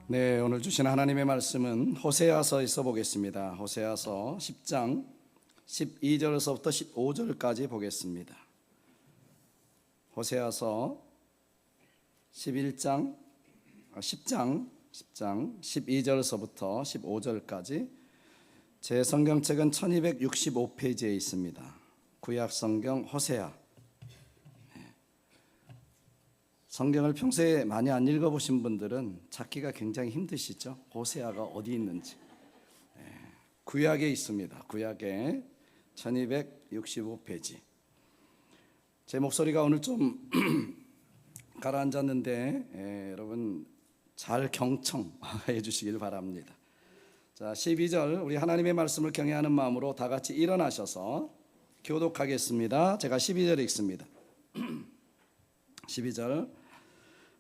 네, 오늘 주신 하나님의 말씀은 호세아서에서 보겠습니다. 호세아서 10장 12절에서부터 15절까지 보겠습니다. 호세아서 10장 12절에서부터 15절까지 제 성경책은 1265페이지에 있습니다. 구약 성경 호세아. 성경을 평소에 많이 안 읽어보신 분들은 찾기가 굉장히 힘드시죠? 호세아가 어디 있는지. 구약에 있습니다. 구약에 1265페이지. 제 목소리가 오늘 좀 가라앉았는데 여러분 잘 경청해 주시길 바랍니다. 자, 12절 우리 하나님의 말씀을 경외하는 마음으로 다 같이 일어나셔서 교독하겠습니다. 제가 12절 읽습니다. 12절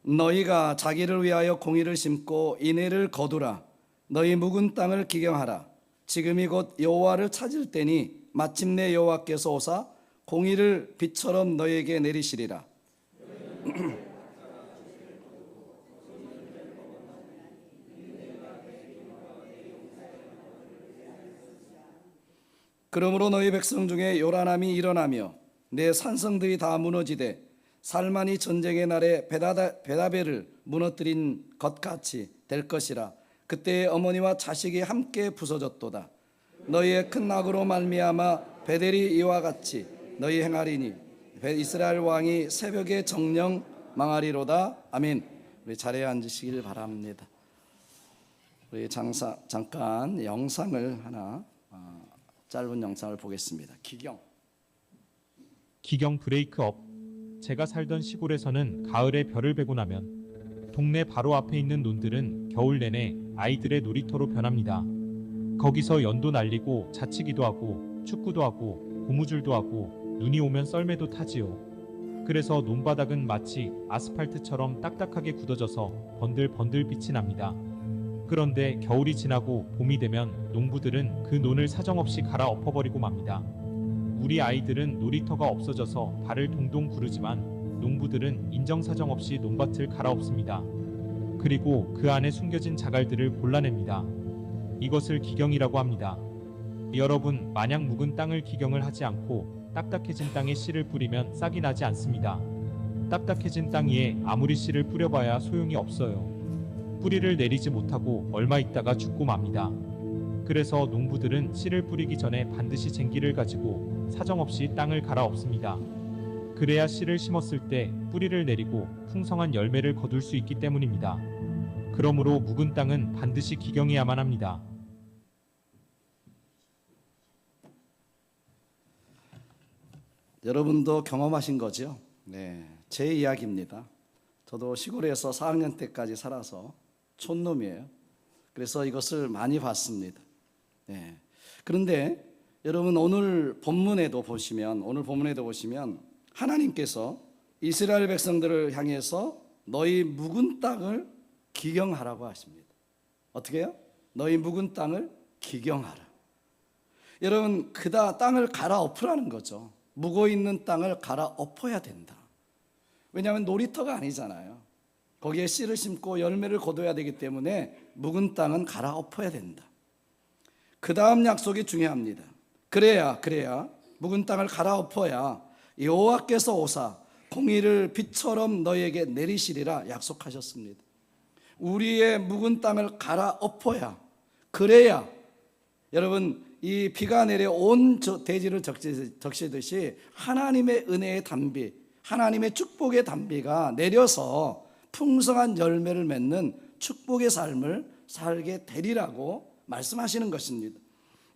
너희가 자기를 위하여 공의를 심고 인애를 거두라. 너희 묵은 땅을 기경하라. 지금이 곧 여호와를 찾을 때니 마침내 여호와께서 오사 공의를 빛처럼 너희에게 내리시리라. 그러므로 너희 백성 중에 요란함이 일어나며 내 산성들이 다 무너지되 살만이 전쟁의 날에 베다벨을 무너뜨린 것 같이 될 것이라. 그때 어머니와 자식이 함께 부서졌도다. 너희의 큰 낙으로 말미암아 베델이 이와 같이 너희 행하리니 이스라엘 왕이 새벽에 정령 망하리로다. 아멘. 우리 자리에 앉으시길 바랍니다. 우리 잠깐 영상을 하나 짧은 영상을 보겠습니다. 기경 브레이크업. 제가 살던 시골에서는 가을에 별을 베고 나면 동네 바로 앞에 있는 논들은 겨울 내내 아이들의 놀이터로 변합니다. 거기서 연도 날리고 자치기도 하고 축구도 하고 고무줄도 하고 눈이 오면 썰매도 타지요. 그래서 논바닥은 마치 아스팔트처럼 딱딱하게 굳어져서 번들번들 빛이 납니다. 그런데 겨울이 지나고 봄이 되면 농부들은 그 논을 사정없이 갈아엎어버리고 맙니다. 우리 아이들은 놀이터가 없어져서 발을 동동 구르지만 농부들은 인정사정 없이 논밭을 갈아엎습니다. 그리고 그 안에 숨겨진 자갈들을 골라냅니다. 이것을 기경이라고 합니다. 여러분, 마냥 묵은 땅을 기경을 하지 않고 딱딱해진 땅에 씨를 뿌리면 싹이 나지 않습니다. 딱딱해진 땅 위에 아무리 씨를 뿌려봐야 소용이 없어요. 뿌리를 내리지 못하고 얼마 있다가 죽고 맙니다. 그래서 농부들은 씨를 뿌리기 전에 반드시 쟁기를 가지고 사정없이 땅을 갈아엎습니다. 그래야 씨를 심었을 때 뿌리를 내리고 풍성한 열매를 거둘 수 있기 때문입니다. 그러므로 묵은 땅은 반드시 기경해야만 합니다. 여러분도 경험하신 거죠? 네, 제 이야기입니다. 저도 시골에서 4학년 때까지 살아서 촌놈이에요. 그래서 이것을 많이 봤습니다. 네. 그런데 여러분 오늘 본문에도 보시면 하나님께서 이스라엘 백성들을 향해서 너희 묵은 땅을 기경하라고 하십니다. 어떻게 해요? 너희 묵은 땅을 기경하라. 여러분 땅을 갈아엎으라는 거죠. 묵어 있는 땅을 갈아엎어야 된다. 왜냐하면 놀이터가 아니잖아요. 거기에 씨를 심고 열매를 거둬야 되기 때문에 묵은 땅은 갈아엎어야 된다. 그 다음 약속이 중요합니다. 그래야 묵은 땅을 갈아엎어야 여호와께서 오사 공의를 빛처럼 너희에게 내리시리라 약속하셨습니다. 우리의 묵은 땅을 갈아엎어야, 그래야 여러분 이 비가 내려 온 대지를 적시듯이 하나님의 은혜의 단비, 하나님의 축복의 단비가 내려서 풍성한 열매를 맺는 축복의 삶을 살게 되리라고 말씀하시는 것입니다.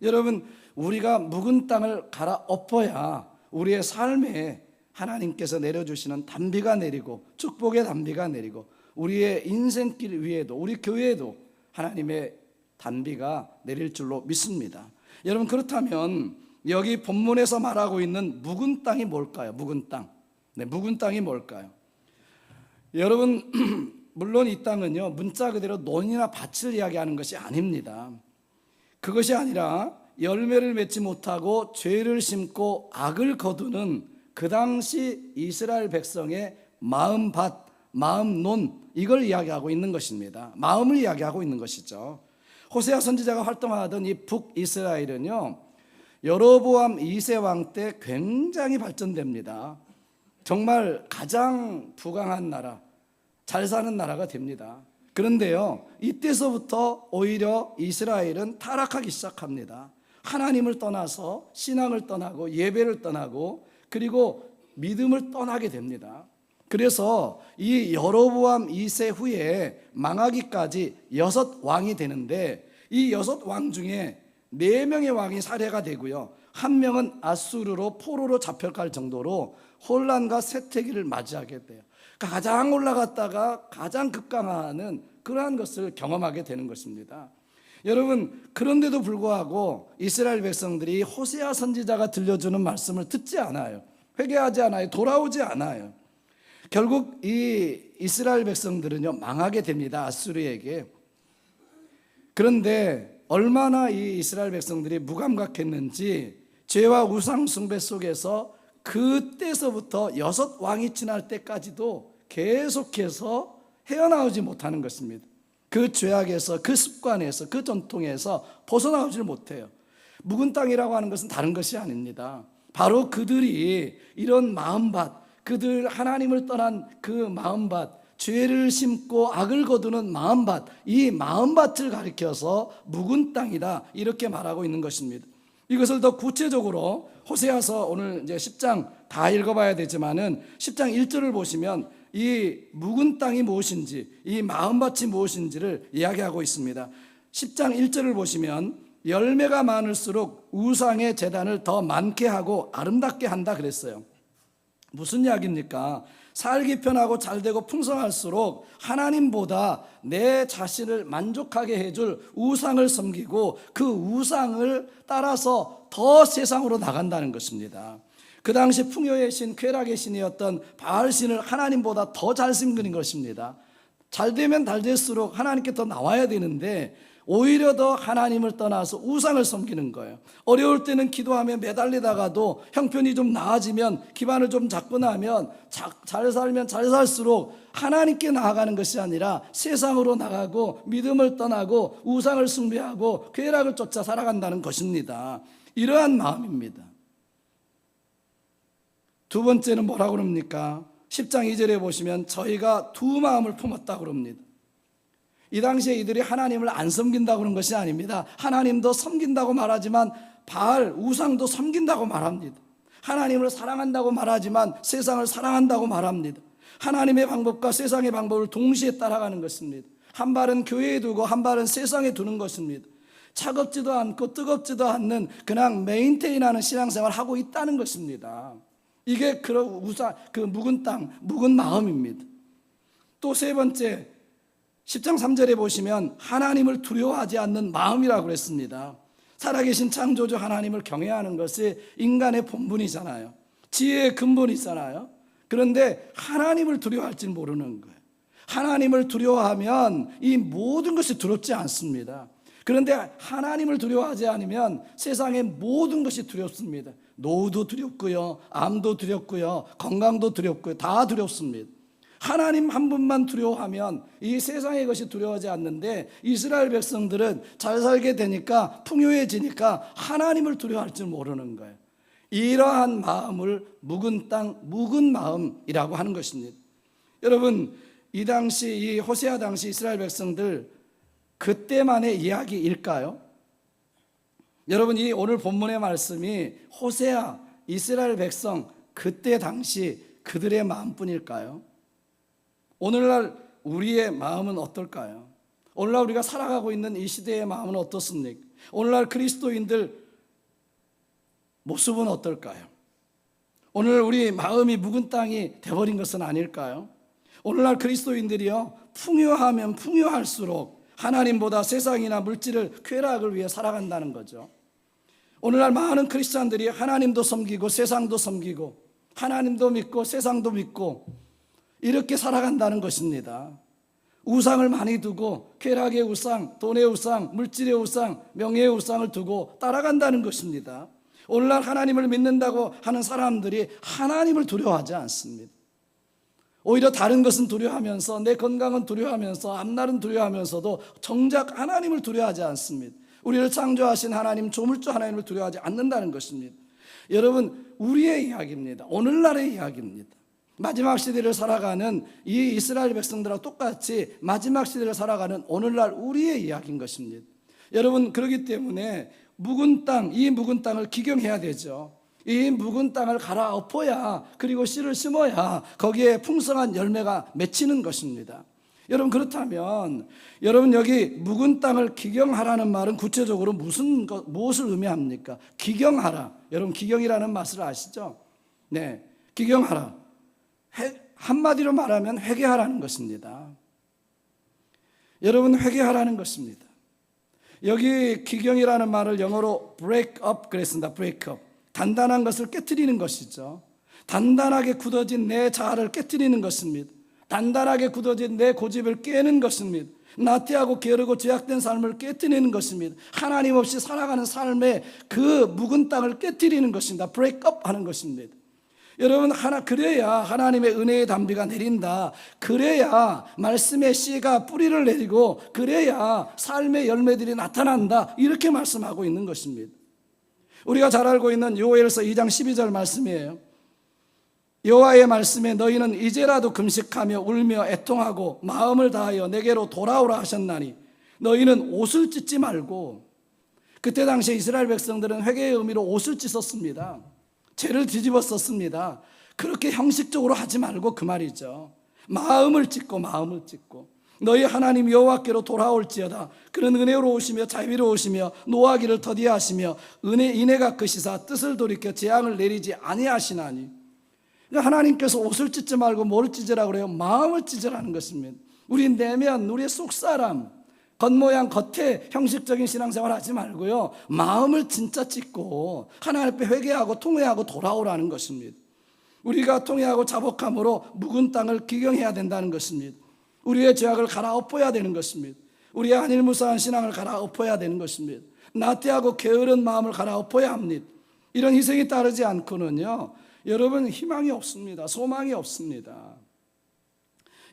여러분 우리가 묵은 땅을 갈아엎어야 우리의 삶에 하나님께서 내려주시는 단비가 내리고 축복의 단비가 내리고 우리의 인생길 위에도 우리 교회에도 하나님의 단비가 내릴 줄로 믿습니다. 여러분 그렇다면 여기 본문에서 말하고 있는 묵은 땅이 뭘까요? 묵은 땅. 네, 묵은 땅이 뭘까요? 여러분 물론 이 땅은요 문자 그대로 논이나 밭을 이야기하는 것이 아닙니다. 그것이 아니라 열매를 맺지 못하고 죄를 심고 악을 거두는 그 당시 이스라엘 백성의 마음밭, 마음론, 이걸 이야기하고 있는 것입니다. 마음을 이야기하고 있는 것이죠. 호세아 선지자가 활동하던 이 북이스라엘은요, 여로보암 2세 왕 때 굉장히 발전됩니다. 정말 가장 부강한 나라, 잘 사는 나라가 됩니다. 그런데요, 이때서부터 오히려 이스라엘은 타락하기 시작합니다. 하나님을 떠나서 신앙을 떠나고 예배를 떠나고 그리고 믿음을 떠나게 됩니다. 그래서 이 여로보암 2세 후에 망하기까지 6왕이 되는데, 이 6왕 중에 4명의 왕이 살해가 되고요, 1명은 아수르로 포로로 잡혀갈 정도로 혼란과 쇠퇴기를 맞이하게 돼요. 가장 올라갔다가 가장 급강하는 그러한 것을 경험하게 되는 것입니다. 여러분, 그런데도 불구하고 이스라엘 백성들이 호세아 선지자가 들려주는 말씀을 듣지 않아요. 회개하지 않아요. 돌아오지 않아요. 결국 이 이스라엘 백성들은요, 망하게 됩니다. 아수르에게. 그런데 얼마나 이 이스라엘 백성들이 무감각했는지, 죄와 우상 숭배 속에서 그때서부터 6왕이 지날 때까지도 계속해서 헤어나오지 못하는 것입니다. 그 죄악에서, 그 습관에서, 그 전통에서 벗어나오질 못해요. 묵은 땅이라고 하는 것은 다른 것이 아닙니다. 바로 그들이 이런 마음밭, 그들 하나님을 떠난 그 마음밭, 죄를 심고 악을 거두는 마음밭, 이 마음밭을 가리켜서 묵은 땅이다, 이렇게 말하고 있는 것입니다. 이것을 더 구체적으로 호세아서 오늘 이제 10장 다 읽어봐야 되지만은 10장 1절을 보시면 이 묵은 땅이 무엇인지, 이 마음밭이 무엇인지를 이야기하고 있습니다. 10장 1절을 보시면 열매가 많을수록 우상의 제단을 더 많게 하고 아름답게 한다 그랬어요. 무슨 이야기입니까? 살기 편하고 잘되고 풍성할수록 하나님보다 내 자신을 만족하게 해줄 우상을 섬기고 그 우상을 따라서 더 세상으로 나간다는 것입니다. 그 당시 풍요의 신, 쾌락의 신이었던 바알신을 하나님보다 더 잘 섬기는 것입니다. 잘 되면 잘 될수록 하나님께 더 나와야 되는데 오히려 더 하나님을 떠나서 우상을 섬기는 거예요. 어려울 때는 기도하며 매달리다가도 형편이 좀 나아지면, 기반을 좀 잡고 나면 잘 살면 잘 살수록 하나님께 나아가는 것이 아니라 세상으로 나가고 믿음을 떠나고 우상을 숭배하고 쾌락을 쫓아 살아간다는 것입니다. 이러한 마음입니다. 두 번째는 뭐라고 그럽니까? 10장 2절에 보시면 저희가 두 마음을 품었다고 그럽니다. 이 당시에 이들이 하나님을 안 섬긴다고 그런 것이 아닙니다. 하나님도 섬긴다고 말하지만 바알, 우상도 섬긴다고 말합니다. 하나님을 사랑한다고 말하지만 세상을 사랑한다고 말합니다. 하나님의 방법과 세상의 방법을 동시에 따라가는 것입니다. 한 발은 교회에 두고 한 발은 세상에 두는 것입니다. 차갑지도 않고 뜨겁지도 않는 그냥 메인테인하는 신앙생활을 하고 있다는 것입니다. 이게 그 묵은 땅, 묵은 마음입니다. 또 세 번째, 10장 3절에 보시면 하나님을 두려워하지 않는 마음이라고 그랬습니다. 살아계신 창조주 하나님을 경외하는 것이 인간의 본분이잖아요. 지혜의 근본이잖아요. 그런데 하나님을 두려워할 줄 모르는 거예요. 하나님을 두려워하면 이 모든 것이 두렵지 않습니다. 그런데 하나님을 두려워하지 않으면 세상의 모든 것이 두렵습니다. 노후도 두렵고요, 암도 두렵고요, 건강도 두렵고요, 다 두렵습니다. 하나님 한 분만 두려워하면 이 세상의 것이 두려워하지 않는데, 이스라엘 백성들은 잘 살게 되니까, 풍요해지니까 하나님을 두려워할 줄 모르는 거예요. 이러한 마음을 묵은 땅, 묵은 마음이라고 하는 것입니다. 여러분, 이 당시, 이 호세아 당시 이스라엘 백성들 그때만의 이야기일까요? 여러분, 이 오늘 본문의 말씀이 호세아, 이스라엘 백성 그때 당시 그들의 마음뿐일까요? 오늘날 우리의 마음은 어떨까요? 오늘날 우리가 살아가고 있는 이 시대의 마음은 어떻습니까? 오늘날 그리스도인들 모습은 어떨까요? 오늘 우리 마음이 묵은 땅이 돼버린 것은 아닐까요? 오늘날 그리스도인들이요, 풍요하면 풍요할수록 하나님보다 세상이나 물질을, 쾌락을 위해 살아간다는 거죠. 오늘날 많은 크리스찬들이 하나님도 섬기고 세상도 섬기고 하나님도 믿고 세상도 믿고 이렇게 살아간다는 것입니다. 우상을 많이 두고 쾌락의 우상, 돈의 우상, 물질의 우상, 명예의 우상을 두고 따라간다는 것입니다. 오늘날 하나님을 믿는다고 하는 사람들이 하나님을 두려워하지 않습니다. 오히려 다른 것은 두려워하면서 내 건강은 두려워하면서 앞날은 두려워하면서도 정작 하나님을 두려워하지 않습니다. 우리를 창조하신 하나님, 조물주 하나님을 두려워하지 않는다는 것입니다. 여러분, 우리의 이야기입니다. 오늘날의 이야기입니다. 마지막 시대를 살아가는 이 이스라엘 백성들하고 똑같이 마지막 시대를 살아가는 오늘날 우리의 이야기인 것입니다. 여러분, 그렇기 때문에 묵은 땅, 이 묵은 땅을 기경해야 되죠. 이 묵은 땅을 갈아엎어야, 그리고 씨를 심어야 거기에 풍성한 열매가 맺히는 것입니다. 여러분, 그렇다면 여러분, 여기 묵은 땅을 기경하라는 말은 구체적으로 무엇을 의미합니까? 기경하라. 여러분, 기경이라는 맛을 아시죠? 네, 기경하라. 한마디로 말하면 회개하라는 것입니다. 여러분, 회개하라는 것입니다. 여기 기경이라는 말을 영어로 break up 그랬습니다. break up. 단단한 것을 깨트리는 것이죠. 단단하게 굳어진 내 자아를 깨트리는 것입니다. 단단하게 굳어진 내 고집을 깨는 것입니다. 나태하고 게으르고 죄악된 삶을 깨트리는 것입니다. 하나님 없이 살아가는 삶의 그 묵은 땅을 깨트리는 것입니다. break up 하는 것입니다. 여러분, 그래야 하나님의 은혜의 담비가 내린다. 그래야 말씀의 씨가 뿌리를 내리고, 그래야 삶의 열매들이 나타난다. 이렇게 말씀하고 있는 것입니다. 우리가 잘 알고 있는 요엘서 2장 12절 말씀이에요. 여호와의 말씀에 너희는 이제라도 금식하며 울며 애통하고 마음을 다하여 내게로 돌아오라 하셨나니 너희는 옷을 찢지 말고. 그때 당시에 이스라엘 백성들은 회개의 의미로 옷을 찢었습니다. 죄를 뒤집어 썼습니다. 그렇게 형식적으로 하지 말고 그 말이죠. 마음을 찢고 너희 하나님 여호와께로 돌아올지어다. 그는 은혜로우시며 자비로우시며 노하기를 더디하시며 인애가 크시사 뜻을 돌이켜 재앙을 내리지 아니하시나니. 하나님께서 옷을 찢지 말고 뭘 찢으라 그래요? 마음을 찢으라는 것입니다. 우리 내면, 우리의 속사람, 겉모양, 겉에 형식적인 신앙생활 하지 말고요, 마음을 진짜 찢고 하나님 앞에 회개하고 통회하고 돌아오라는 것입니다. 우리가 통회하고 자복함으로 묵은 땅을 기경해야 된다는 것입니다. 우리의 죄악을 갈아엎어야 되는 것입니다. 우리의 안일무사한 신앙을 갈아엎어야 되는 것입니다. 나태하고 게으른 마음을 갈아엎어야 합니다. 이런 희생이 따르지 않고는요, 여러분, 희망이 없습니다. 소망이 없습니다.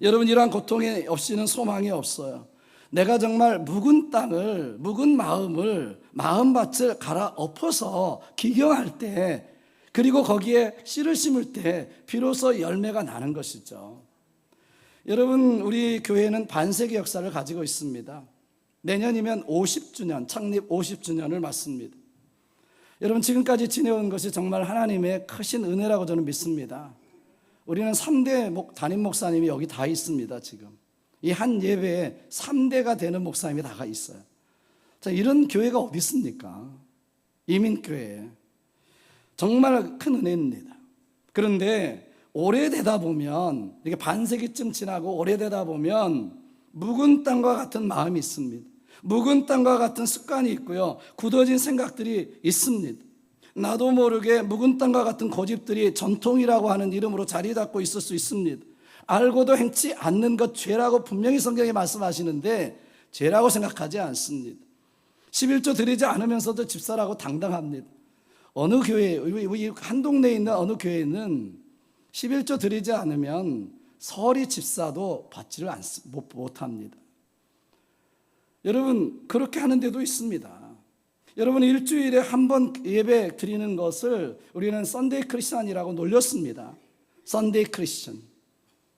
여러분, 이러한 고통이 없이는 소망이 없어요. 내가 정말 묵은 땅을, 묵은 마음밭을 갈아엎어서 기경할 때, 그리고 거기에 씨를 심을 때 비로소 열매가 나는 것이죠. 여러분, 우리 교회는 반세기 역사를 가지고 있습니다. 내년이면 50주년, 창립 50주년을 맞습니다. 여러분, 지금까지 지내온 것이 정말 하나님의 크신 은혜라고 저는 믿습니다. 우리는 3대 담임 목사님이 여기 다 있습니다. 지금 이 한 예배에 3대가 되는 목사님이 다 있어요. 자, 이런 교회가 어디 있습니까? 이민교회. 정말 큰 은혜입니다. 그런데 오래되다 보면, 이게 반세기쯤 지나고 오래되다 보면 묵은 땅과 같은 마음이 있습니다. 묵은 땅과 같은 습관이 있고요, 굳어진 생각들이 있습니다. 나도 모르게 묵은 땅과 같은 고집들이 전통이라고 하는 이름으로 자리 잡고 있을 수 있습니다. 알고도 행치 않는 것 죄라고 분명히 성경에 말씀하시는데 죄라고 생각하지 않습니다. 11조 드리지 않으면서도 집사라고 당당합니다. 어느 교회, 우리 한 동네에 있는 어느 교회는 11조 드리지 않으면 서리 집사도 받지를 못합니다. 여러분, 그렇게 하는 데도 있습니다. 여러분, 일주일에 한 번 예배 드리는 것을 우리는 썬데이 크리스천이라고 놀렸습니다. 썬데이 크리스천.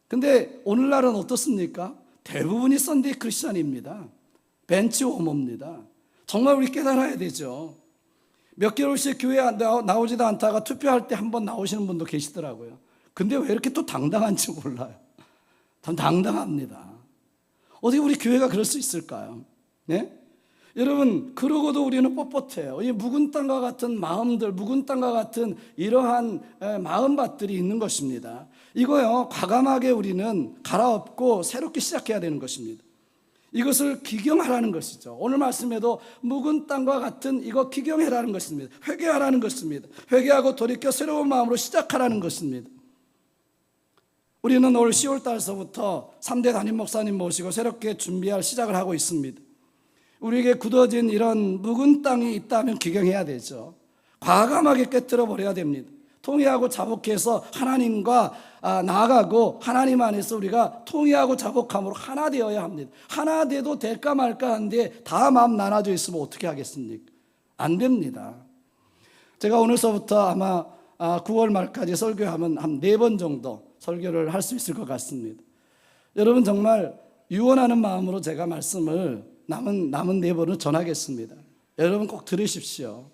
근데 오늘날은 어떻습니까? 대부분이 썬데이 크리스천입니다. 벤치 워머입니다. 정말 우리 깨달아야 되죠. 몇 개월씩 교회 나오지도 않다가 투표할 때 한 번 나오시는 분도 계시더라고요. 근데 왜 이렇게 또 당당한지 몰라요. 참 당당합니다. 어떻게 우리 교회가 그럴 수 있을까요? 네? 여러분, 그러고도 우리는 뻣뻣해요. 이 묵은 땅과 같은 마음들, 묵은 땅과 같은 이러한 마음밭들이 있는 것입니다. 이거요, 과감하게 우리는 갈아엎고 새롭게 시작해야 되는 것입니다. 이것을 기경하라는 것이죠. 오늘 말씀에도 묵은 땅과 같은 이거 기경해라는 것입니다. 회개하라는 것입니다. 회개하고 돌이켜 새로운 마음으로 시작하라는 것입니다. 우리는 올 10월 달서부터 3대 담임 목사님 모시고 새롭게 준비할 시작을 하고 있습니다. 우리에게 굳어진 이런 묵은 땅이 있다면 기경해야 되죠. 과감하게 깨뜨려 버려야 됩니다. 통회하고 자복해서 하나님과 나아가고 하나님 안에서 우리가 통회하고 자복함으로 하나 되어야 합니다. 하나 돼도 될까 말까 하는데 다 마음 나눠져 있으면 어떻게 하겠습니까? 안 됩니다. 제가 오늘서부터 아마 9월 말까지 설교하면 한 4번 정도 설교를 할 수 있을 것 같습니다. 여러분 정말 유언하는 마음으로 제가 말씀을 남은 4번을 전하겠습니다. 여러분 꼭 들으십시오.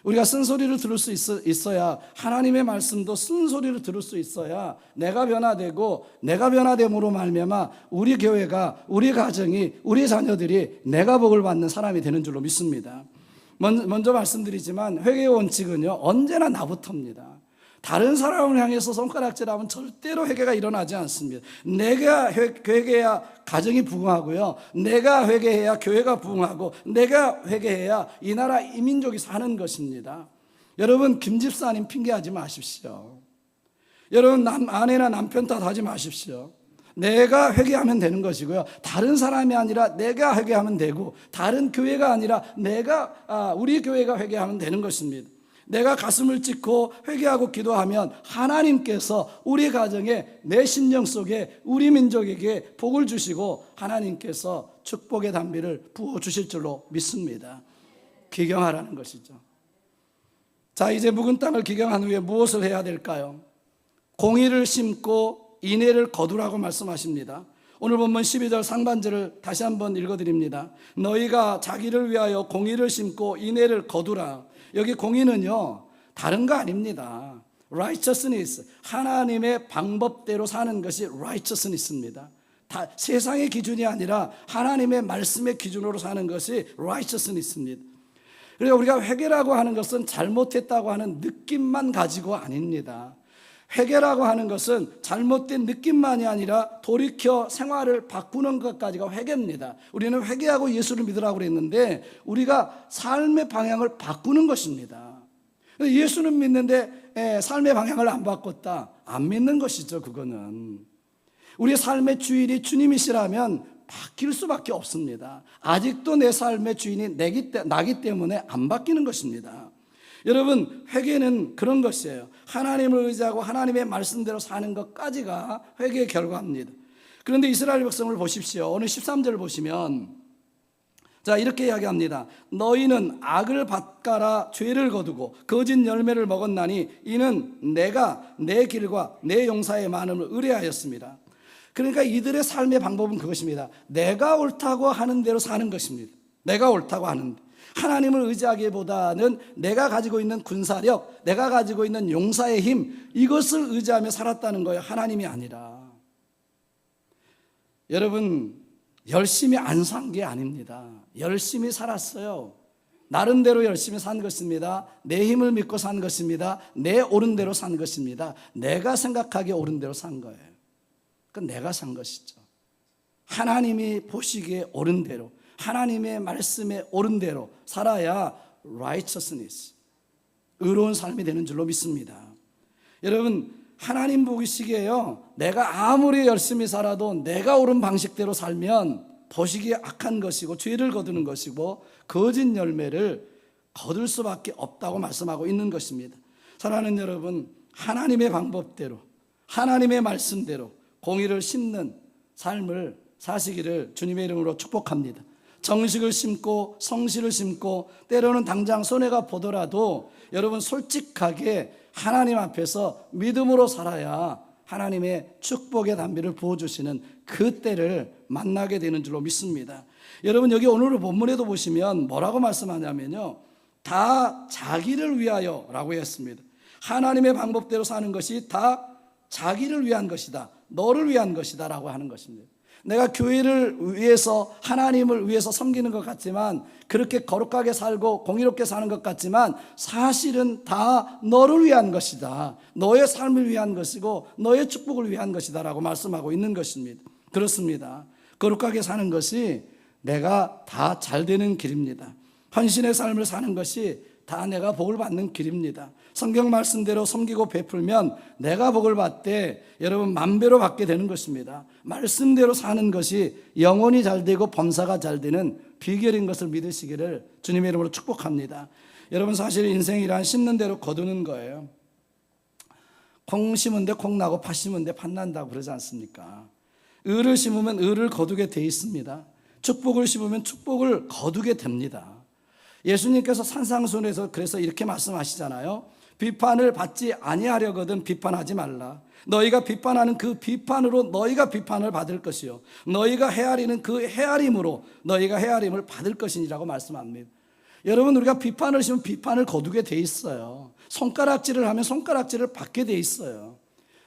우리가 쓴소리를 들을 수 있어야, 하나님의 말씀도 쓴소리를 들을 수 있어야 내가 변화되고, 내가 변화됨으로 말미암아 우리 교회가, 우리 가정이, 우리 자녀들이 내가 복을 받는 사람이 되는 줄로 믿습니다. 먼저 말씀드리지만 회개의 원칙은요, 언제나 나부터입니다. 다른 사람을 향해서 손가락질하면 절대로 회개가 일어나지 않습니다. 내가 회개해야 가정이 부흥하고요, 내가 회개해야 교회가 부흥하고, 내가 회개해야 이 나라 이 민족이 사는 것입니다. 여러분 김 집사님 핑계하지 마십시오. 여러분 아내나 남편 탓하지 마십시오. 내가 회개하면 되는 것이고요, 다른 사람이 아니라 내가 회개하면 되고, 다른 교회가 아니라 우리 교회가 회개하면 되는 것입니다. 내가 가슴을 찢고 회개하고 기도하면 하나님께서 우리 가정에, 내 심령 속에, 우리 민족에게 복을 주시고 하나님께서 축복의 단비를 부어주실 줄로 믿습니다. 기경하라는 것이죠. 자, 이제 묵은 땅을 기경한 후에 무엇을 해야 될까요? 공의를 심고 인애를 거두라고 말씀하십니다. 오늘 본문 12절 상반절을 다시 한번 읽어드립니다. 너희가 자기를 위하여 공의를 심고 인애를 거두라. 여기 공의는요, 다른 거 아닙니다. righteousness, 하나님의 방법대로 사는 것이 righteousness입니다. 세상의 기준이 아니라 하나님의 말씀의 기준으로 사는 것이 righteousness입니다. 그래서 우리가 회개라고 하는 것은 잘못했다고 하는 느낌만 가지고 아닙니다. 회개라고 하는 것은 잘못된 느낌만이 아니라 돌이켜 생활을 바꾸는 것까지가 회개입니다. 우리는 회개하고 예수를 믿으라고 그랬는데 우리가 삶의 방향을 바꾸는 것입니다. 예수는 믿는데 삶의 방향을 안 바꿨다, 안 믿는 것이죠. 그거는 우리 삶의 주인이 주님이시라면 바뀔 수밖에 없습니다. 아직도 내 삶의 주인이 나기 때문에 안 바뀌는 것입니다. 여러분 회개는 그런 것이에요. 하나님을 의지하고 하나님의 말씀대로 사는 것까지가 회개의 결과입니다. 그런데 이스라엘 백성을 보십시오. 오늘 13절을 보시면 자, 이렇게 이야기합니다. 너희는 악을 밭가라 죄를 거두고 거짓 열매를 먹었나니 이는 내가 내 길과 내 용사의 많음을 의뢰하였습니다. 그러니까 이들의 삶의 방법은 그것입니다. 내가 옳다고 하는 대로 사는 것입니다. 내가 옳다고 하는 데. 하나님을 의지하기보다는 내가 가지고 있는 군사력, 내가 가지고 있는 용사의 힘, 이것을 의지하며 살았다는 거예요. 하나님이 아니라. 여러분 열심히 안 산 게 아닙니다. 열심히 살았어요. 나름대로 열심히 산 것입니다. 내 힘을 믿고 산 것입니다. 내 옳은 대로 산 것입니다. 내가 생각하기에 옳은 대로 산 거예요. 그건 내가 산 것이죠. 하나님이 보시기에 옳은 대로, 하나님의 말씀에 옳은 대로 살아야 righteousness, 의로운 삶이 되는 줄로 믿습니다. 여러분 하나님 보시기에요, 내가 아무리 열심히 살아도 내가 옳은 방식대로 살면 보시기에 악한 것이고 죄를 거두는 것이고 거짓 열매를 거둘 수밖에 없다고 말씀하고 있는 것입니다. 사랑하는 여러분, 하나님의 방법대로, 하나님의 말씀대로 공의를 심는 삶을 사시기를 주님의 이름으로 축복합니다. 정식을 심고 성실을 심고 때로는 당장 손해가 보더라도 여러분 솔직하게 하나님 앞에서 믿음으로 살아야 하나님의 축복의 단비를 부어주시는 그 때를 만나게 되는 줄로 믿습니다. 여러분 여기 오늘 본문에도 보시면 뭐라고 말씀하냐면요, 다 자기를 위하여 라고 했습니다. 하나님의 방법대로 사는 것이 다 자기를 위한 것이다, 너를 위한 것이다 라고 하는 것입니다. 내가 교회를 위해서, 하나님을 위해서 섬기는 것 같지만, 그렇게 거룩하게 살고 공의롭게 사는 것 같지만 사실은 다 너를 위한 것이다, 너의 삶을 위한 것이고 너의 축복을 위한 것이다 라고 말씀하고 있는 것입니다. 그렇습니다. 거룩하게 사는 것이 내가 다 잘 되는 길입니다. 헌신의 삶을 사는 것이 다 내가 복을 받는 길입니다. 성경 말씀대로 섬기고 베풀면 내가 복을 받되 여러분 만배로 받게 되는 것입니다. 말씀대로 사는 것이 영혼이 잘 되고 범사가 잘 되는 비결인 것을 믿으시기를 주님의 이름으로 축복합니다. 여러분 사실 인생이란 심는 대로 거두는 거예요. 콩 심은데 콩 나고 팥 심은데 팥 난다고 그러지 않습니까? 을을 심으면 을을 거두게 돼 있습니다. 축복을 심으면 축복을 거두게 됩니다. 예수님께서 산상수훈에서 그래서 이렇게 말씀하시잖아요. 비판을 받지 아니하려거든 비판하지 말라. 너희가 비판하는 그 비판으로 너희가 비판을 받을 것이요 너희가 헤아리는 그 헤아림으로 너희가 헤아림을 받을 것이니라고 말씀합니다. 여러분, 우리가 비판을 심으면 비판을 거두게 돼 있어요. 손가락질을 하면 손가락질을 받게 돼 있어요.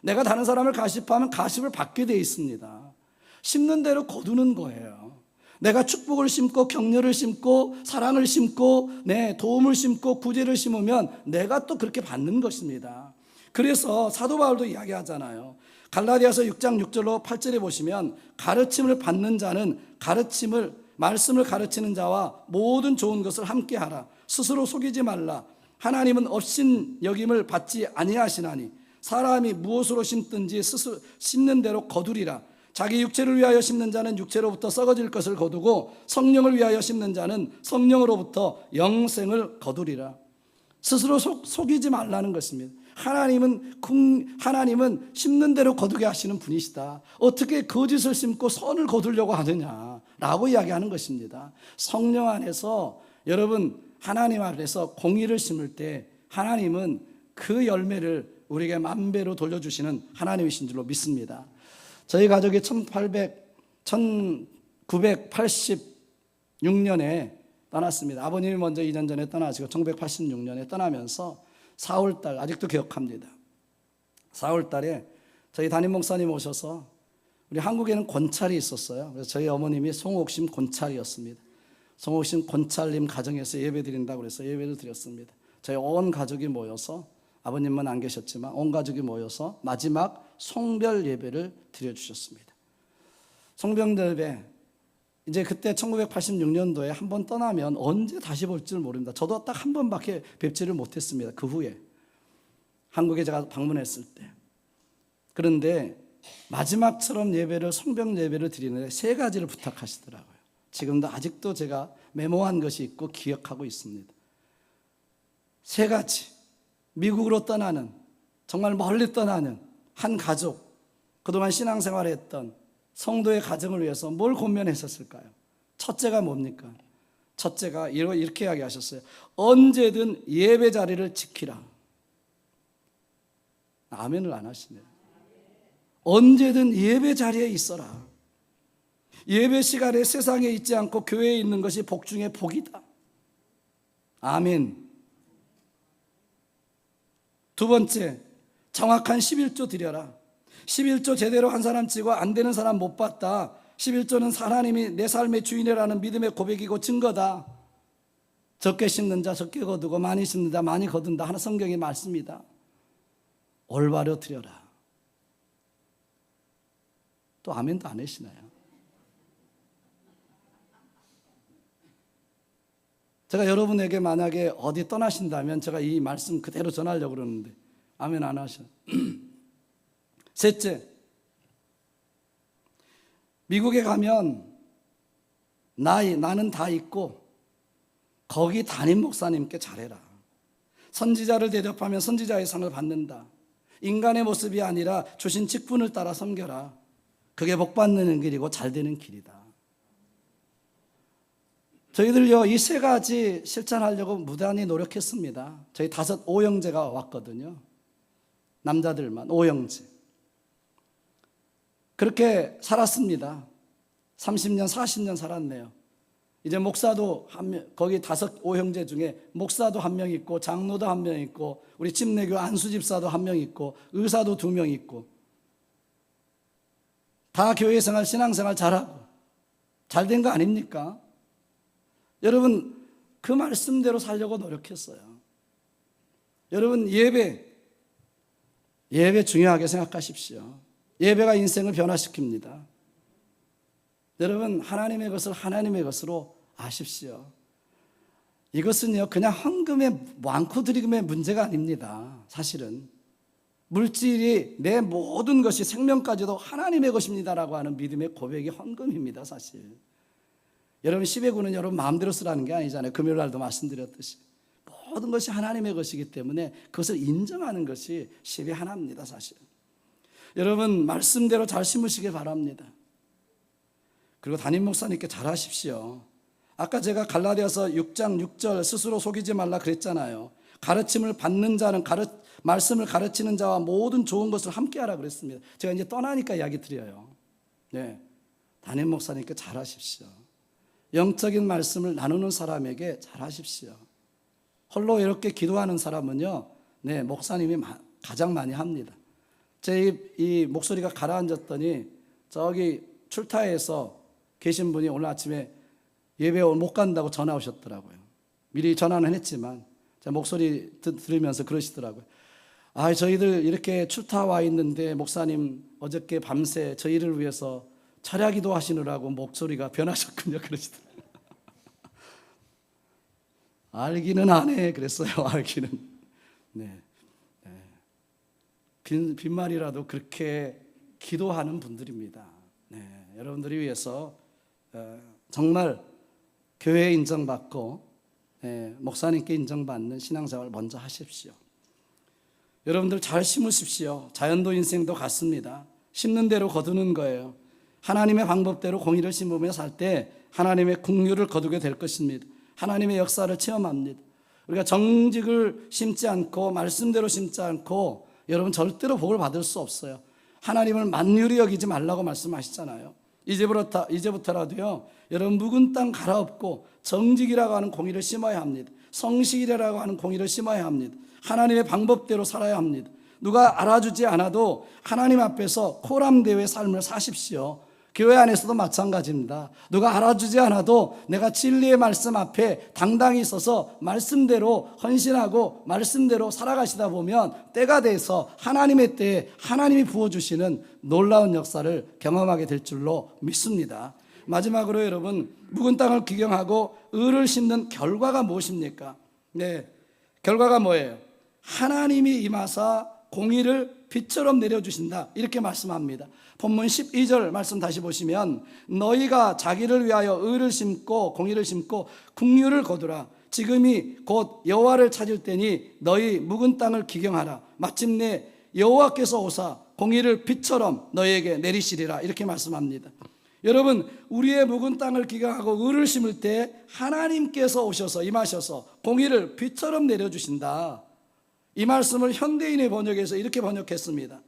내가 다른 사람을 가십하면 가십을 받게 돼 있습니다. 심는 대로 거두는 거예요. 내가 축복을 심고 격려를 심고 사랑을 심고 도움을 심고 구제를 심으면 내가 또 그렇게 받는 것입니다. 그래서 사도 바울도 이야기하잖아요. 갈라디아서 6장 6절로 8절에 보시면 가르침을 받는 자는 말씀을 가르치는 자와 모든 좋은 것을 함께 하라. 스스로 속이지 말라. 하나님은 업신 여김을 받지 아니하시나니 사람이 무엇으로 심든지 스스로 심는 대로 거두리라. 자기 육체를 위하여 심는 자는 육체로부터 썩어질 것을 거두고 성령을 위하여 심는 자는 성령으로부터 영생을 거두리라. 스스로 속이지 말라는 것입니다. 하나님은 심는 대로 거두게 하시는 분이시다. 어떻게 거짓을 심고 선을 거두려고 하느냐라고 이야기하는 것입니다. 성령 안에서 여러분, 하나님 앞에서 공의를 심을 때 하나님은 그 열매를 우리에게 만배로 돌려주시는 하나님이신 줄로 믿습니다. 저희 가족이 1986년에 떠났습니다. 아버님이 먼저 2년 전에 떠나시고 1986년에 떠나면서 4월달, 아직도 기억합니다. 4월달에 저희 담임 목사님 오셔서, 우리 한국에는 권찰이 있었어요. 그래서 저희 어머님이 송옥심 권찰이었습니다. 송옥심 권찰님 가정에서 예배 드린다고 해서 예배를 드렸습니다. 저희 온 가족이 모여서, 아버님은 안 계셨지만 온 가족이 모여서 마지막 송별 예배를 드려주셨습니다. 송별 예배, 이제 그때 1986년도에 한 번 떠나면 언제 다시 볼 줄 모릅니다. 저도 딱 한 번밖에 뵙지를 못했습니다. 그 후에 한국에 제가 방문했을 때. 그런데 마지막처럼 송별 예배를 드리는데 3가지를 부탁하시더라고요. 지금도 아직도 제가 메모한 것이 있고 기억하고 있습니다. 3가지. 미국으로 떠나는, 정말 멀리 떠나는 한 가족, 그동안 신앙생활을 했던 성도의 가정을 위해서 뭘 권면했었을까요? 첫째가 뭡니까? 첫째가 이렇게 이야기하셨어요. 언제든 예배 자리를 지키라. 아멘을 안 하시네요. 언제든 예배 자리에 있어라. 예배 시간에 세상에 있지 않고 교회에 있는 것이 복 중에 복이다. 아멘. 2번째, 정확한 11조 드려라. 11조 제대로 한 사람 치고 안 되는 사람 못 봤다. 11조는 하나님이 내 삶의 주인이라는 믿음의 고백이고 증거다. 적게 심는 자 적게 거두고 많이 심는 자 많이 거둔다 하는 성경의 말씀이다. 올바로 드려라. 또 아멘도 안 하시나요? 제가 여러분에게 만약에 어디 떠나신다면 제가 이 말씀 그대로 전하려고 그러는데 아멘 안 하셔. 셋째, 미국에 가면 나는 다 있고 거기 담임 목사님께 잘해라. 선지자를 대접하면 선지자의 상을 받는다. 인간의 모습이 아니라 주신 직분을 따라 섬겨라. 그게 복 받는 길이고 잘 되는 길이다. 저희들요, 이 3가지 실천하려고 무단히 노력했습니다. 저희 5형제가 왔거든요. 남자들만 5형제. 그렇게 살았습니다. 30년, 40년 살았네요. 이제 목사도 거기 5형제 중에 목사도 1명 있고, 장로도 1명 있고, 우리 침례교 안수집사도 1명 있고, 의사도 2명 있고, 다 교회생활, 신앙생활 잘하고 잘된 거 아닙니까? 여러분, 그 말씀대로 살려고 노력했어요. 여러분, 예배 중요하게 생각하십시오. 예배가 인생을 변화시킵니다. 여러분, 하나님의 것을 하나님의 것으로 아십시오. 이것은요, 그냥 헌금의 많고 드림의 문제가 아닙니다. 사실은 물질이 내 모든 것이 생명까지도 하나님의 것입니다라고 하는 믿음의 고백이 헌금입니다. 사실 여러분, 10의 9는 여러분 마음대로 쓰라는 게 아니잖아요. 금요일 날도 말씀드렸듯이 모든 것이 하나님의 것이기 때문에 그것을 인정하는 것이 십이 하나입니다. 사실 여러분 말씀대로 잘 심으시기 바랍니다. 그리고 담임 목사님께 잘하십시오. 아까 제가 갈라디아서 6장 6절 스스로 속이지 말라 그랬잖아요. 가르침을 받는 자는 말씀을 가르치는 자와 모든 좋은 것을 함께하라 그랬습니다. 제가 이제 떠나니까 이야기 드려요. 네, 담임 목사님께 잘하십시오. 영적인 말씀을 나누는 사람에게 잘하십시오. 홀로 이렇게 기도하는 사람은요, 네, 목사님이 가장 많이 합니다. 제 이 목소리가 가라앉았더니 저기 출타에서 계신 분이 오늘 아침에 예배 못 간다고 전화 오셨더라고요. 미리 전화는 했지만 제 목소리 들으면서 그러시더라고요. 아, 저희들 이렇게 출타 와 있는데 목사님 어저께 밤새 저희를 위해서 철야기도 하시느라고 목소리가 변하셨군요. 그러시더라고요. 알기는 안 해. 그랬어요. 알기는. 네. 빈말이라도 그렇게 기도하는 분들입니다. 네. 여러분들이 위해서 정말 교회에 인정받고 목사님께 인정받는 신앙생활을 먼저 하십시오. 여러분들 잘 심으십시오. 자연도 인생도 같습니다. 심는 대로 거두는 거예요. 하나님의 방법대로 공의를 심으며 살 때 하나님의 긍휼을 거두게 될 것입니다. 하나님의 역사를 체험합니다. 우리가 정직을 심지 않고 말씀대로 심지 않고 여러분 절대로 복을 받을 수 없어요. 하나님을 만유리 여기지 말라고 말씀하시잖아요. 이제부터라도요, 여러분 묵은 땅 갈아엎고 정직이라고 하는 공의를 심어야 합니다. 성실이라고 하는 공의를 심어야 합니다. 하나님의 방법대로 살아야 합니다. 누가 알아주지 않아도 하나님 앞에서 코람대의 삶을 사십시오. 교회 안에서도 마찬가지입니다. 누가 알아주지 않아도 내가 진리의 말씀 앞에 당당히 서서 말씀대로 헌신하고 말씀대로 살아가시다 보면 때가 돼서 하나님의 때에 하나님이 부어주시는 놀라운 역사를 경험하게 될 줄로 믿습니다. 마지막으로 여러분, 묵은 땅을 기경하고 의를 심는 결과가 무엇입니까? 네, 결과가 뭐예요? 하나님이 임하사 공의를 빛처럼 내려주신다, 이렇게 말씀합니다. 본문 12절 말씀 다시 보시면 너희가 자기를 위하여 의를 심고 공의를 심고 긍휼을 거두라. 지금이 곧 여호와를 찾을 때니 너희 묵은 땅을 기경하라. 마침내 여호와께서 오사 공의를 빛처럼 너희에게 내리시리라, 이렇게 말씀합니다. 여러분, 우리의 묵은 땅을 기경하고 의를 심을 때 하나님께서 오셔서 임하셔서 공의를 빛처럼 내려주신다. 이 말씀을 현대인의 번역에서 이렇게 번역했습니다.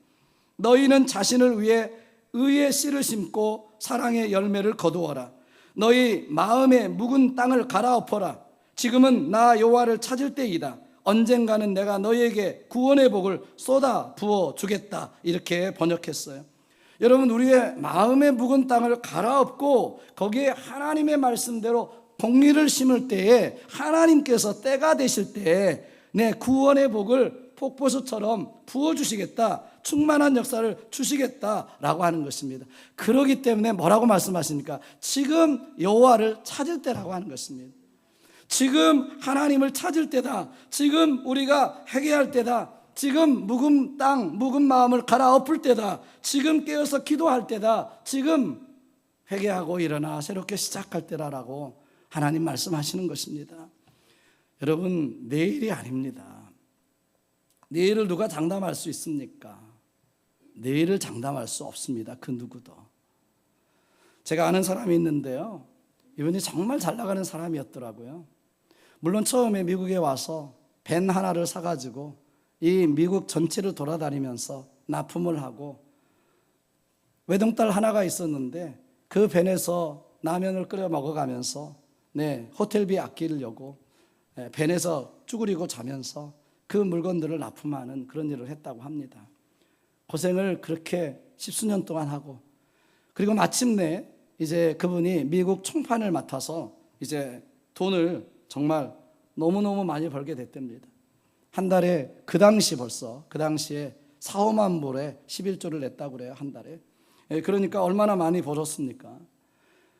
너희는 자신을 위해 의의 씨를 심고 사랑의 열매를 거두어라. 너희 마음의 묵은 땅을 갈아엎어라. 지금은 나 여호와를 찾을 때이다. 언젠가는 내가 너희에게 구원의 복을 쏟아 부어 주겠다, 이렇게 번역했어요. 여러분, 우리의 마음의 묵은 땅을 갈아엎고 거기에 하나님의 말씀대로 공의를 심을 때에 하나님께서 때가 되실 때에 내 구원의 복을 폭포수처럼 부어주시겠다, 충만한 역사를 주시겠다라고 하는 것입니다. 그렇기 때문에 뭐라고 말씀하십니까? 지금 여호와를 찾을 때라고 하는 것입니다. 지금 하나님을 찾을 때다. 지금 우리가 회개할 때다. 지금 묵은 땅, 묵은 마음을 갈아엎을 때다. 지금 깨어서 기도할 때다. 지금 회개하고 일어나 새롭게 시작할 때라라고 하나님 말씀하시는 것입니다. 여러분, 내일이 아닙니다. 내일을 누가 장담할 수 있습니까? 내일을 장담할 수 없습니다. 그 누구도. 제가 아는 사람이 있는데요, 이분이 정말 잘 나가는 사람이었더라고요. 물론 처음에 미국에 와서 밴 하나를 사가지고 이 미국 전체를 돌아다니면서 납품을 하고, 외동딸 하나가 있었는데 그 밴에서 라면을 끓여 먹어가면서 호텔비 아끼려고 밴에서 쭈그리고 자면서 그 물건들을 납품하는 그런 일을 했다고 합니다. 고생을 그렇게 십수년 동안 하고, 그리고 마침내 이제 그분이 미국 총판을 맡아서 이제 돈을 정말 너무너무 많이 벌게 됐답니다. 한 달에 그 당시에 4, 5만 불에 11조를 냈다고 그래요. 한 달에. 그러니까 얼마나 많이 벌었습니까?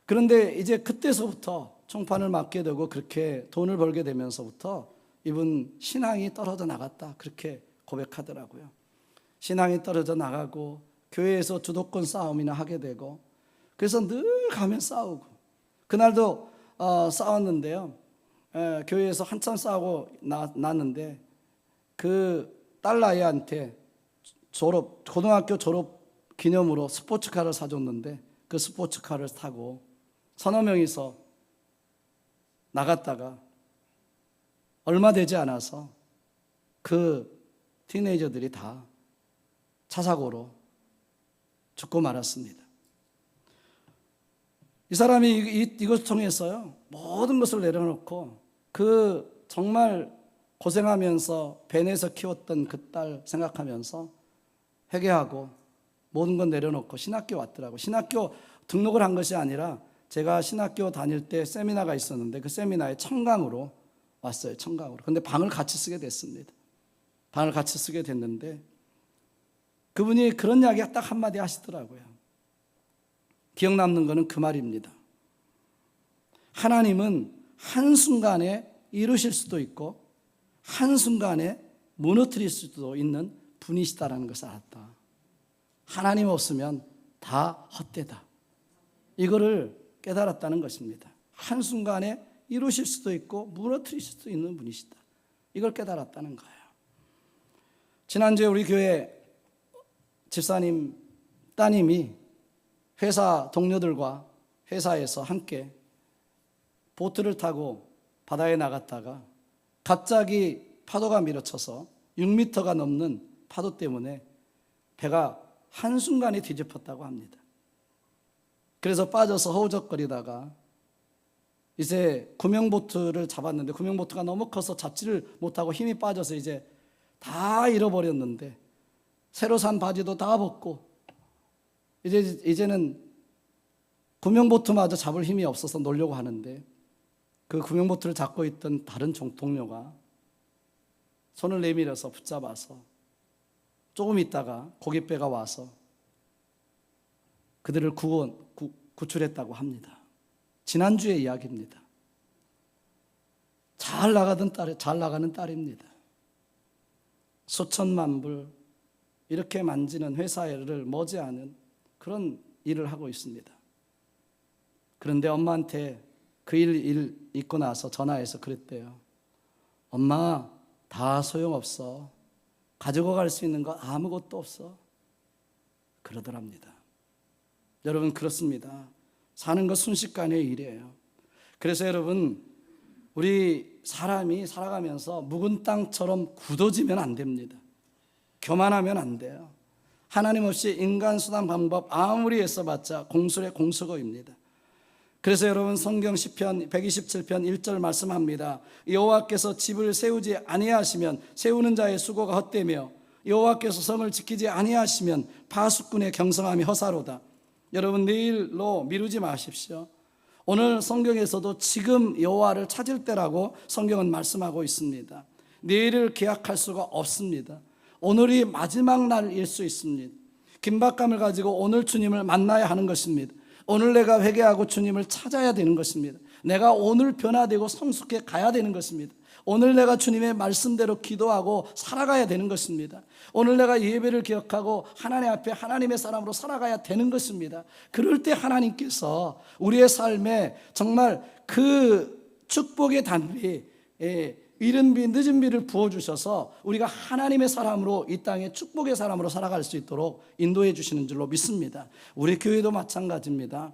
그런데 이제 그때서부터 총판을 맡게 되고 그렇게 돈을 벌게 되면서부터 이분 신앙이 떨어져 나갔다, 그렇게 고백하더라고요. 신앙이 떨어져 나가고 교회에서 주도권 싸움이나 하게 되고, 그래서 늘 가면 싸우고, 그날도 싸웠는데요, 교회에서 한참 싸우고 났는데 그 딸아이한테 고등학교 졸업 기념으로 스포츠카를 사줬는데 그 스포츠카를 타고 서너 명이서 나갔다가 얼마 되지 않아서 그 티네이저들이 다 차 사고로 죽고 말았습니다. 이 사람이 이것을 통해서요, 모든 것을 내려놓고 그 정말 고생하면서 벤에서 키웠던 그 딸 생각하면서 회개하고 모든 건 내려놓고 신학교 왔더라고요. 신학교 등록을 한 것이 아니라 제가 신학교 다닐 때 세미나가 있었는데 그 세미나에 청강으로 왔어요. 청강으로. 근데 방을 같이 쓰게 됐습니다. 방을 같이 쓰게 됐는데 그분이 그런 이야기 딱 한마디 하시더라고요. 기억 남는 거는 그 말입니다. 하나님은 한순간에 이루실 수도 있고 한순간에 무너뜨릴 수도 있는 분이시다라는 것을 알았다. 하나님 없으면 다 헛되다. 이거를 깨달았다는 것입니다. 한순간에 이루실 수도 있고 무너뜨릴 수도 있는 분이시다. 이걸 깨달았다는 거예요. 지난주에 우리 교회 집사님 따님이 회사 동료들과 회사에서 함께 보트를 타고 바다에 나갔다가 갑자기 파도가 밀어쳐서 6m가 넘는 파도 때문에 배가 한순간에 뒤집혔다고 합니다. 그래서 빠져서 허우적거리다가 이제 구명보트를 잡았는데 구명보트가 너무 커서 잡지를 못하고 힘이 빠져서 이제 다 잃어버렸는데 새로 산 바지도 다 벗고 이제는 구명보트마저 잡을 힘이 없어서 놀려고 하는데 그 구명보트를 잡고 있던 다른 동료가 손을 내밀어서 붙잡아서 조금 있다가 고깃배가 와서 그들을 구출했다고 합니다. 지난주의 이야기입니다. 잘 나가는 딸입니다. 수천만 불 이렇게 만지는 회사를 머지않은 그런 일을 하고 있습니다. 그런데 엄마한테 그 일 있고 나서 전화해서 그랬대요. 엄마, 다 소용없어. 가지고 갈 수 있는 거 아무것도 없어. 그러더랍니다. 여러분, 그렇습니다. 사는 것 순식간의 일이에요. 그래서 여러분, 우리 사람이 살아가면서 묵은 땅처럼 굳어지면 안 됩니다. 교만하면 안 돼요. 하나님 없이 인간 수단 방법 아무리 애써봤자 공술의 공수거입니다. 그래서 여러분 성경 시편 127편 1절 말씀합니다. 여호와께서 집을 세우지 아니하시면 세우는 자의 수고가 헛되며 여호와께서 성을 지키지 아니하시면 파수꾼의 경성함이 허사로다. 여러분 내일로 미루지 마십시오. 오늘 성경에서도 지금 여호와를 찾을 때라고 성경은 말씀하고 있습니다. 내일을 기약할 수가 없습니다. 오늘이 마지막 날일 수 있습니다. 긴박감을 가지고 오늘 주님을 만나야 하는 것입니다. 오늘 내가 회개하고 주님을 찾아야 되는 것입니다. 내가 오늘 변화되고 성숙해 가야 되는 것입니다. 오늘 내가 주님의 말씀대로 기도하고 살아가야 되는 것입니다. 오늘 내가 예배를 기억하고 하나님 앞에 하나님의 사람으로 살아가야 되는 것입니다. 그럴 때 하나님께서 우리의 삶에 정말 그 축복의 단비, 이른 비 늦은 비를 부어주셔서 우리가 하나님의 사람으로 이 땅에 축복의 사람으로 살아갈 수 있도록 인도해 주시는 줄로 믿습니다. 우리 교회도 마찬가지입니다.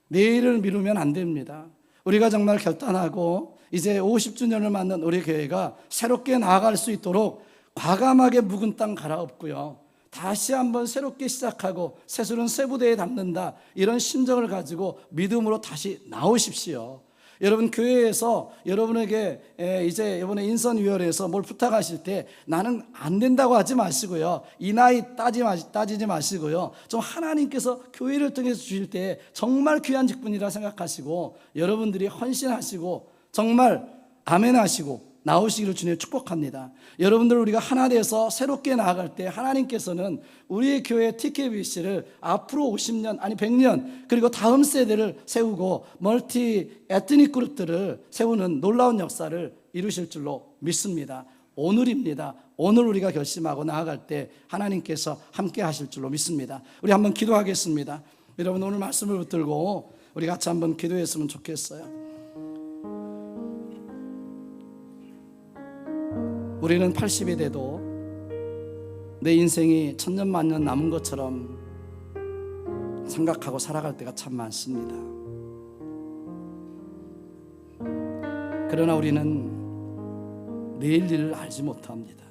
내일을 미루면 안 됩니다. 우리가 정말 결단하고 이제 50주년을 맞는 우리 교회가 새롭게 나아갈 수 있도록 과감하게 묵은 땅 갈아엎고요, 다시 한번 새롭게 시작하고 새술은 새 부대에 담는다, 이런 심정을 가지고 믿음으로 다시 나오십시오. 여러분 교회에서 여러분에게 이제 이번에 인선위원회에서 뭘 부탁하실 때 나는 안 된다고 하지 마시고요, 이 나이 따지지 마시고요, 좀 하나님께서 교회를 통해서 주실 때 정말 귀한 직분이라 생각하시고 여러분들이 헌신하시고 정말 아멘 하시고 나오시기를 주님 축복합니다. 여러분들 우리가 하나 돼서 새롭게 나아갈 때 하나님께서는 우리의 교회 TKBC를 앞으로 50년 아니 100년 그리고 다음 세대를 세우고 멀티 에트닉 그룹들을 세우는 놀라운 역사를 이루실 줄로 믿습니다. 오늘입니다. 오늘 우리가 결심하고 나아갈 때 하나님께서 함께 하실 줄로 믿습니다. 우리 한번 기도하겠습니다. 여러분 오늘 말씀을 붙들고 우리 같이 한번 기도했으면 좋겠어요. 우리는 80이 돼도 내 인생이 천년만년 남은 것처럼 생각하고 살아갈 때가 참 많습니다. 그러나 우리는 내일 일을 알지 못합니다.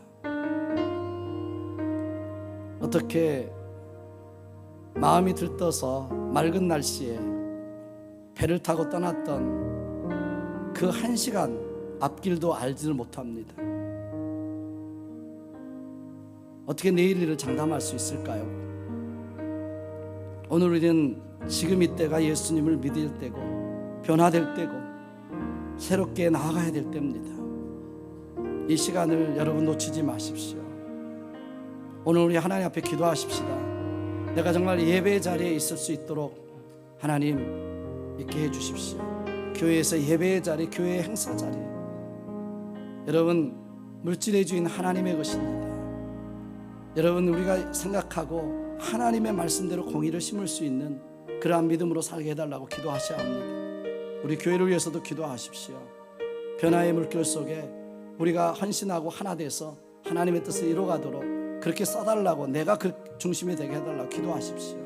어떻게 마음이 들떠서 맑은 날씨에 배를 타고 떠났던 그 1시간 앞길도 알지를 못합니다. 어떻게 내일 일을 장담할 수 있을까요? 오늘 우리는 지금 이때가 예수님을 믿을 때고 변화될 때고 새롭게 나아가야 될 때입니다. 이 시간을 여러분 놓치지 마십시오. 오늘 우리 하나님 앞에 기도하십시다. 내가 정말 예배 자리에 있을 수 있도록 하나님 있게 해주십시오. 교회에서 예배의 자리, 교회의 행사 자리, 여러분 물질의 주인 하나님의 것입니다. 여러분 우리가 생각하고 하나님의 말씀대로 공의를 심을 수 있는 그러한 믿음으로 살게 해달라고 기도하셔야 합니다. 우리 교회를 위해서도 기도하십시오. 변화의 물길 속에 우리가 헌신하고 하나 돼서 하나님의 뜻을 이루어가도록 그렇게 써달라고, 내가 그 중심이 되게 해달라고 기도하십시오.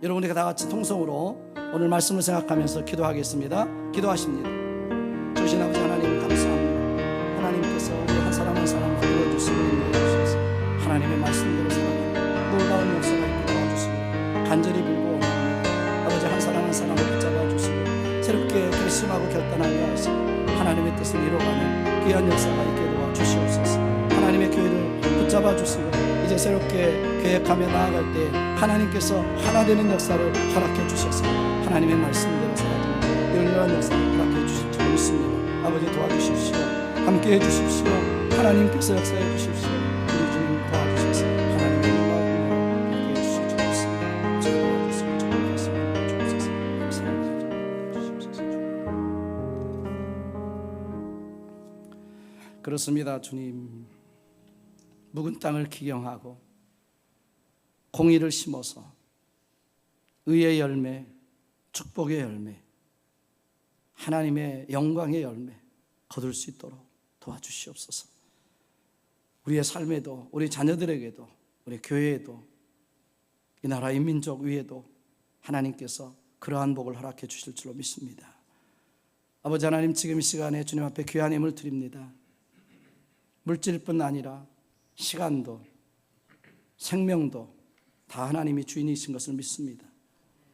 여러분 우리가 다 같이 통성으로 오늘 말씀을 생각하면서 기도하겠습니다. 기도하십니다. 주신 아버지 하나님 감사합니다. 하나님께서 우리 한 사람 한 사람 불러주시고 인도해주셔서 하나님의 말씀대로 살아가는 놀라운 역사가 있게 도와주시고 간절히 빌고 원합니다. 아버지 한 사람 한 사람을 붙잡아 주시고 새롭게 결심하고 결단하게 하시고 하나님의 뜻을 이루어가는 귀한 역사가 있게 도와주시옵소서. 하나님의 교회를 붙잡아 주시고 이제 새롭게 계획하며 나아갈 때 하나님께서 하나 되는 역사를 허락해 주셔서 하나님의 말씀대로 살아가는 열렬한 역사를 허락해 주실 줄 믿습니다. 아버지 도와주십시오. 함께 해주십시오. 하나님께서 역사해 주십시오. 우리 주님 도와주셔서 하나님의 영광을 함께 해주실 줄 믿습니다. 저 도와주시고 축복하시고 주옵소서. 감사합니다. 주옵소서. 그렇습니다. 주님, 묵은 땅을 기경하고 공의를 심어서 의의 열매, 축복의 열매, 하나님의 영광의 열매 거둘 수 있도록 도와주시옵소서. 우리의 삶에도, 우리 자녀들에게도, 우리 교회에도, 이 나라 인민족 위에도 하나님께서 그러한 복을 허락해 주실 줄로 믿습니다. 아버지 하나님, 지금 이 시간에 주님 앞에 귀한 힘을 드립니다. 물질뿐 아니라 시간도 생명도 다 하나님이 주인이신 것을 믿습니다.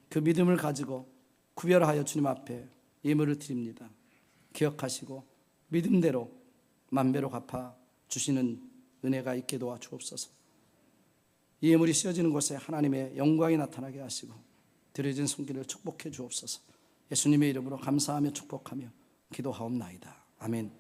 그 믿음을 가지고 구별하여 주님 앞에 예물을 드립니다. 기억하시고 믿음대로 만배로 갚아 주시는 은혜가 있게 도와주옵소서. 이 예물이 씌어지는 곳에 하나님의 영광이 나타나게 하시고 드려진 손길을 축복해 주옵소서. 예수님의 이름으로 감사하며 축복하며 기도하옵나이다. 아멘.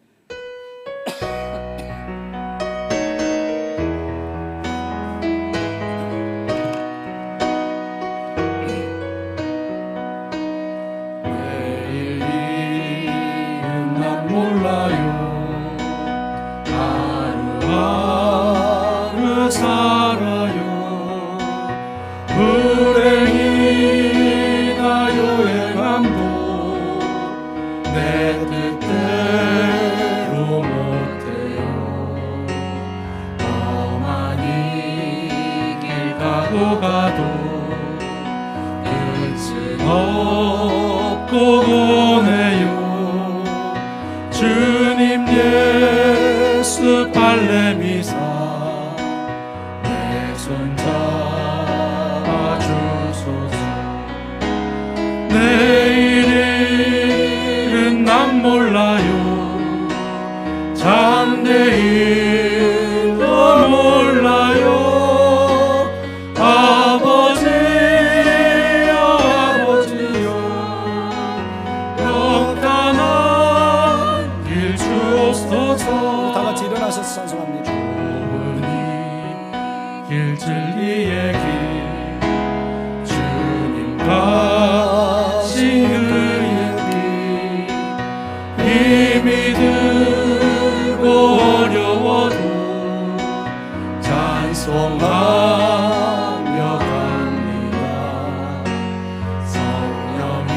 주님 예수 발레미사 내 손 잡아주소서. 내일은 난 몰라요, 장래일도 몰라요. 다 같이 일어나셔서 찬송합니다. 길 진리의 길 주님 가신 그의 길 힘이 들고 어려워도 찬송하며 갑니다. 성령이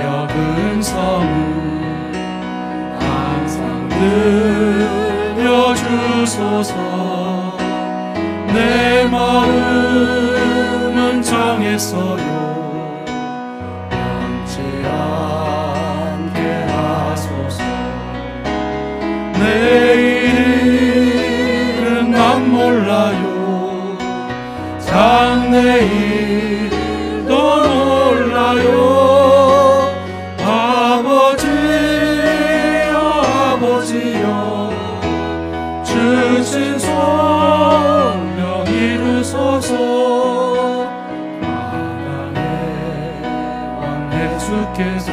역은 성을 들려 하소서. 내 마음은 정했어요. 변치 않게 하소서. 내일은 난 몰라요. 장래일도 몰라요. 아버지여 아버지여 주신 성령 이루소서. 만왕의 왕 예수께서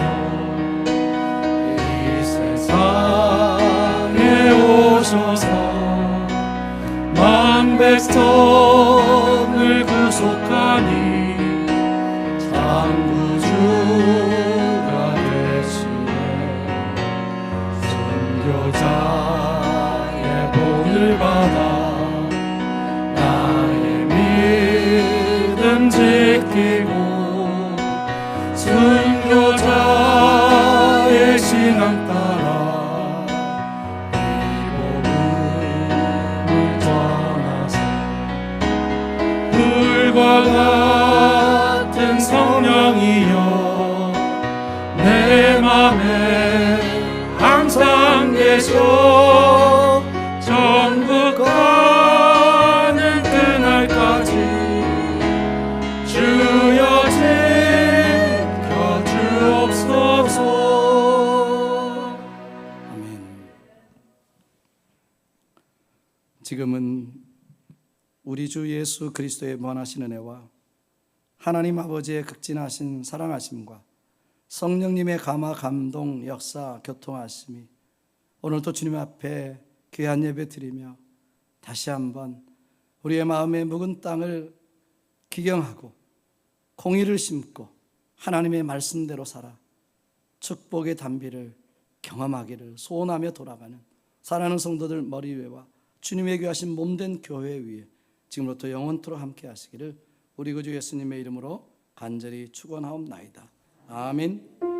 이 세상에 오셔서 만백성을 구속하니 장구주가 되시네. 순교자의 본을 받아 나의 믿음 지키고 순교자의 신앙 따라 이 복음을 전하세. 불과 같은 성령이여 내 맘에 항상 계셔. 천국 가는 그날까지 주여 지켜 주옵소서. 아멘. 지금은 우리 주 예수 그리스도의 무한하신 은혜와 하나님 아버지의 극진하신 사랑하심과 성령님의 감화 감동 역사 교통하심이 오늘도 주님 앞에 귀한 예배 드리며 다시 한번 우리의 마음의 묵은 땅을 기경하고 공의를 심고 하나님의 말씀대로 살아 축복의 단비를 경험하기를 소원하며 돌아가는 사랑하는 성도들 머리 위와 주님의 귀하신 몸된 교회 위에 지금부터 영원토록 함께 하시기를 우리 구주 예수님의 이름으로 간절히 축원하옵나이다. 아멘.